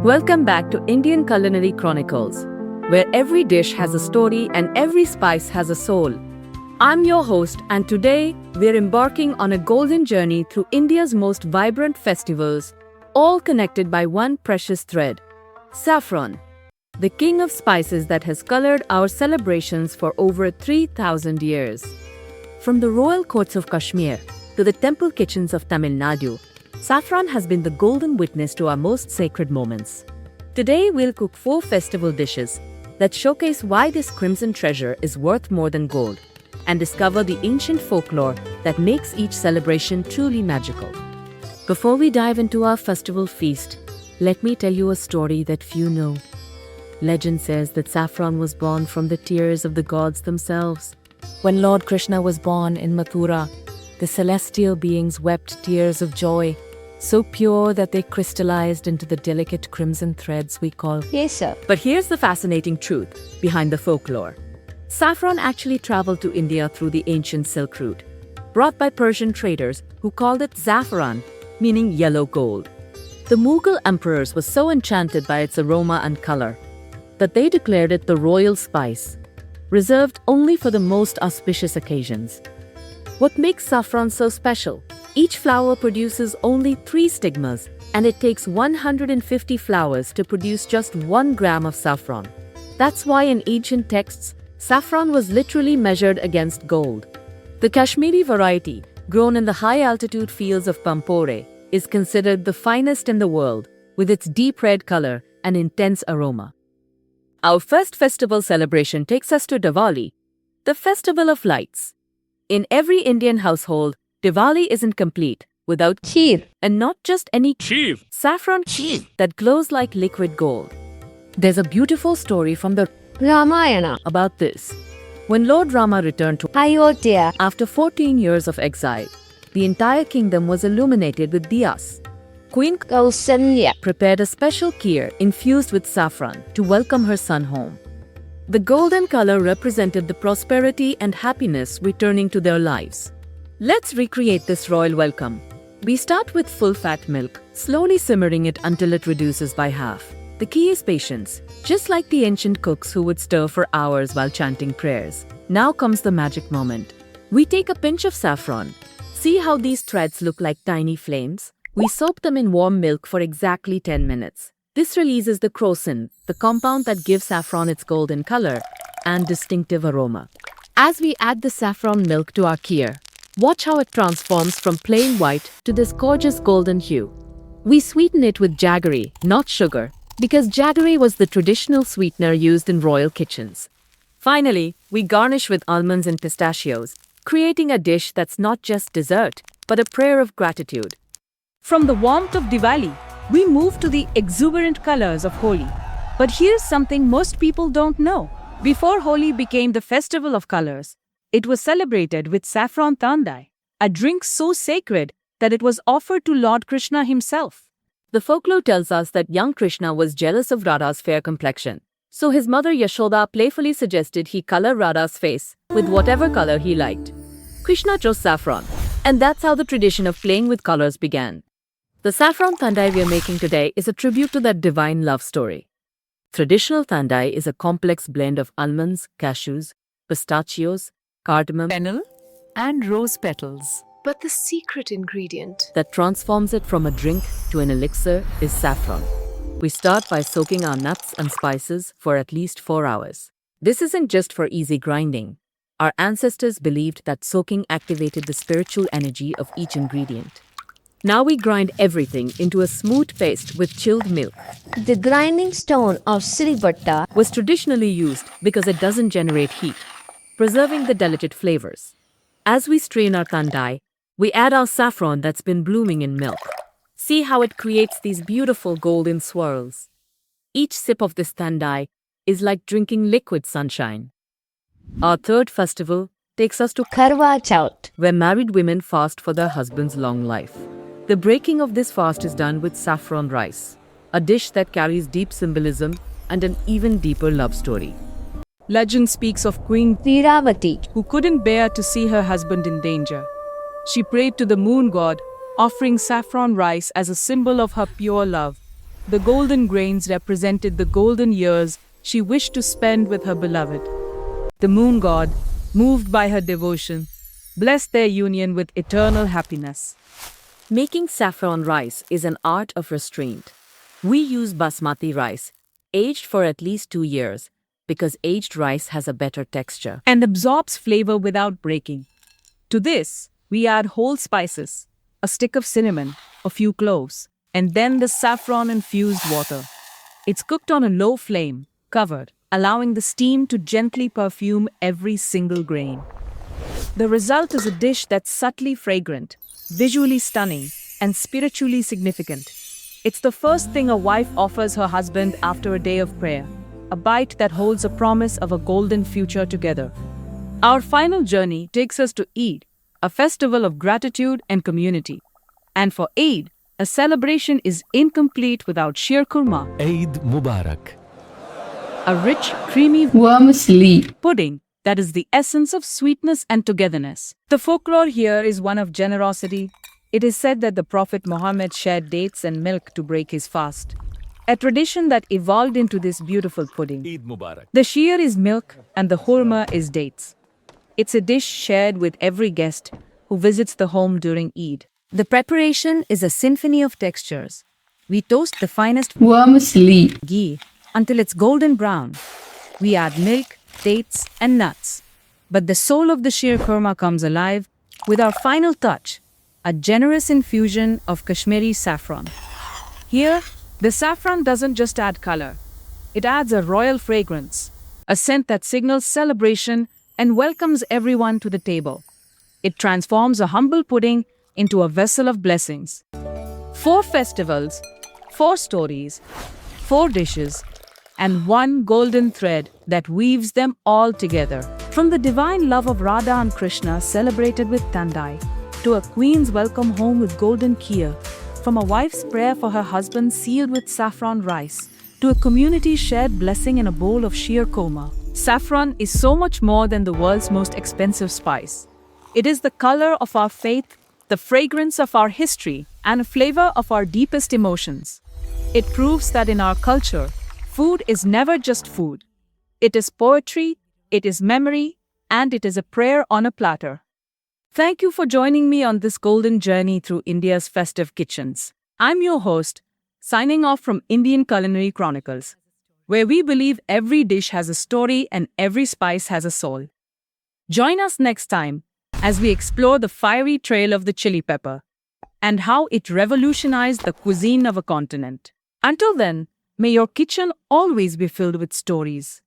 Welcome back to Indian Culinary Chronicles, where every dish has a story and every spice has a soul. I'm your host, and today we're embarking on a golden journey through India's most vibrant festivals, all connected by one precious thread: saffron, the king of spices that has colored our celebrations for over 3,000 years. From the royal courts of Kashmir to the temple kitchens of Tamil Nadu, saffron has been the golden witness to our most sacred moments. Today we'll cook 4 festival dishes that showcase why this crimson treasure is worth more than gold, and discover the ancient folklore that makes each celebration truly magical. Before we dive into our festival feast, let me tell you a story that few know. Legend says that saffron was born from the tears of the gods themselves. When Lord Krishna was born in Mathura, the celestial beings wept tears of joy, so pure that they crystallized into the delicate crimson threads we call. Yes, sir. But here's the fascinating truth behind the folklore. Saffron actually traveled to India through the ancient Silk Route, brought by Persian traders who called it zaffaran, meaning yellow gold. The Mughal emperors were so enchanted by its aroma and color that they declared it the royal spice, reserved only for the most auspicious occasions. What makes saffron so special? Each flower produces only 3 stigmas, and it takes 150 flowers to produce just 1 gram of saffron. That's why in ancient texts, saffron was literally measured against gold. The Kashmiri variety, grown in the high-altitude fields of Pampore, is considered the finest in the world, with its deep red color and intense aroma. Our first festival celebration takes us to Diwali, the festival of lights. In every Indian household, Diwali isn't complete without Kheer. and not just any Kheer. saffron Kheer. that glows like liquid gold. There's a beautiful story from the Ramayana. about this. When Lord Rama returned to Ayodhya. after 14 years of exile, the entire kingdom was illuminated with diyas. Queen Kausalya. prepared a special kheer infused with saffron to welcome her son home. The golden color represented the prosperity and happiness returning to their lives. Let's recreate this royal welcome. We start with full-fat milk, slowly simmering it until it reduces by half. The key is patience, just like the ancient cooks who would stir for hours while chanting prayers. Now comes the magic moment. We take a pinch of saffron. See how these threads look like tiny flames? We soak them in warm milk for exactly 10 minutes. This releases the crocin, the compound that gives saffron its golden color and distinctive aroma. As we add the saffron milk to our kheer, watch how it transforms from plain white to this gorgeous golden hue. We sweeten it with jaggery, not sugar, because jaggery was the traditional sweetener used in royal kitchens. Finally, we garnish with almonds and pistachios, creating a dish that's not just dessert, but a prayer of gratitude. From the warmth of Diwali, we move to the exuberant colors of Holi. But here's something most people don't know. Before Holi became the festival of colors, it was celebrated with Saffron Thandai, a drink so sacred that it was offered to Lord Krishna himself. The folklore tells us that young Krishna was jealous of Radha's fair complexion, so his mother Yashoda playfully suggested he color Radha's face with whatever color he liked. Krishna chose saffron, and that's how the tradition of playing with colors began. The Saffron Thandai we are making today is a tribute to that divine love story. Traditional Thandai is a complex blend of almonds, cashews, pistachios, cardamom, Fennel and rose petals. But the secret ingredient. that transforms it from a drink to an elixir is saffron. We start by soaking our nuts and spices for at least 4 hours. This isn't just for easy grinding. Our ancestors believed that soaking activated the spiritual energy of each ingredient. Now we grind everything into a smooth paste with chilled milk. The grinding stone of Sribatta. Was traditionally used because it doesn't generate heat, preserving the delicate flavors. As we strain our thandai, we add our saffron that's been blooming in milk. See how it creates these beautiful golden swirls. Each sip of this thandai is like drinking liquid sunshine. Our third festival takes us to Karva Chauth. where married women fast for their husband's long life. The breaking of this fast is done with saffron rice, a dish that carries deep symbolism and an even deeper love story. Legend speaks of Queen Veervati. who couldn't bear to see her husband in danger. She prayed to the moon god, offering saffron rice as a symbol of her pure love. The golden grains represented the golden years she wished to spend with her beloved. The moon god, moved by her devotion, blessed their union with eternal happiness. Making saffron rice is an art of restraint. We use basmati rice, aged for at least 2 years, because aged rice has a better texture. And absorbs flavor without breaking. To this, we add whole spices, a stick of cinnamon, a few cloves, and then the saffron-infused water. It's cooked on a low flame, covered, allowing the steam to gently perfume every single grain. The result is a dish that's subtly fragrant, visually stunning, and spiritually significant. It's the first thing a wife offers her husband after a day of prayer, a bite that holds a promise of a golden future together. Our final journey takes us to Eid, a festival of gratitude and community. And for Eid, a celebration is incomplete without sheer Khurma, Eid Mubarak. a rich, creamy Vermicelli. pudding that is the essence of sweetness and togetherness. The folklore here is one of generosity. It is said that the Prophet Muhammad shared dates and milk to break his fast, a tradition that evolved into this beautiful pudding. Eid Mubarak. The sheer is milk and the khurma is dates. It's a dish shared with every guest who visits the home during Eid. The preparation is a symphony of textures. We toast the finest Vermicelli. ghee until it's golden brown. We add milk, dates, and nuts. But the soul of the sheer khurma comes alive with our final touch, a generous infusion of Kashmiri saffron. Here, the saffron doesn't just add color. It adds a royal fragrance, a scent that signals celebration and welcomes everyone to the table. It transforms a humble pudding into a vessel of blessings. 4 festivals, 4 stories, 4 dishes, and one golden thread that weaves them all together. From the divine love of Radha and Krishna celebrated with Thandai, to a queen's welcome home with golden kheer, from a wife's prayer for her husband sealed with saffron rice, to a community's shared blessing in a bowl of sheer khurma. Saffron is so much more than the world's most expensive spice. It is the color of our faith, the fragrance of our history, and a flavor of our deepest emotions. It proves that in our culture, food is never just food. It is poetry, it is memory, and it is a prayer on a platter. Thank you for joining me on this golden journey through India's festive kitchens. I'm your host, signing off from Indian Culinary Chronicles, where we believe every dish has a story and every spice has a soul. Join us next time as we explore the fiery trail of the chili pepper and how it revolutionized the cuisine of a continent. Until then, may your kitchen always be filled with stories.